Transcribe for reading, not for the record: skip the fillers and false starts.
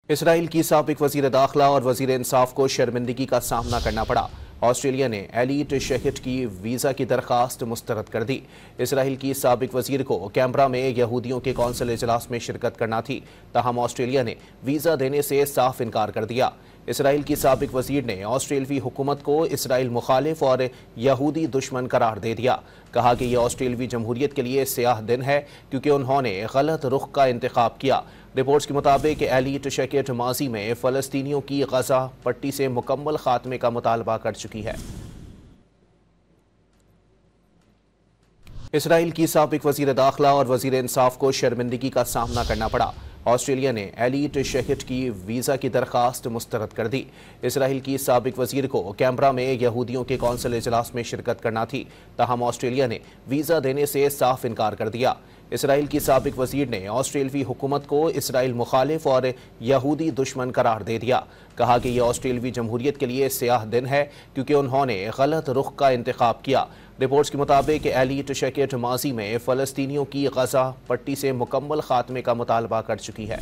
Israel की साबिक वजीर दाखिला और वजीर इंसाफ को शर्मिंदगी का सामना करना पड़ा। ऑस्ट्रेलिया ने एलीट शेहिट की वीज़ा की दरखास्त मुस्तरद कर दी। इसराइल की साबिक वजीर को कैमरा में यहूदियों के कौंसिल इजलास में शिरकत करना थी, ताहम ऑस्ट्रेलिया ने वीज़ा देने से साफ इनकार कर दिया। इसराइल की साबिक वजीर ने ऑस्ट्रेलवी हुकूमत को इसराइल मुखालिफ और यहूदी दुश्मन करार दे दिया। कहा कि यह ऑस्ट्रेलवी जमहूरियत के लिए स्याह दिन है क्योंकि उन्होंने गलत रुख का इंतखाब किया। रिपोर्ट्स के मुताबिक एलीट शेहिट माजी में फ़लस्तीनियों की गजा पट्टी से मुकम्मल खात्मे का मुतालबा कर चुकी है। इसराइल की साबिक वजीर दाखिला और वजीर इंसाफ को शर्मिंदगी का सामना करना पड़ा। ऑस्ट्रेलिया ने एलीट शेहिट की वीज़ा की दरखास्त मुस्तरद कर दी। इसराइल की साबिक वजीर को कैमरा में यहूदियों के कौंसिल इजलास में शिरकत करना थी, ताहम ऑस्ट्रेलिया ने वीज़ा देने से साफ इनकार कर दिया। इसराइल की साबिक वजीर ने ऑस्ट्रेलवी हुकूमत को इसराइल मुखालिफ और यहूदी दुश्मन करार दे दिया। कहा कि यह ऑस्ट्रेलवी जमहूरियत के लिए स्याह दिन है क्योंकि उन्होंने गलत रुख का इंतखाब किया। रिपोर्ट्स के मुताबिक एलीट शेहिट माजी में फ़लस्तीनियों की गजा पट्टी से मुकम्मल खात्मे का मुतालबा कर चुकी है।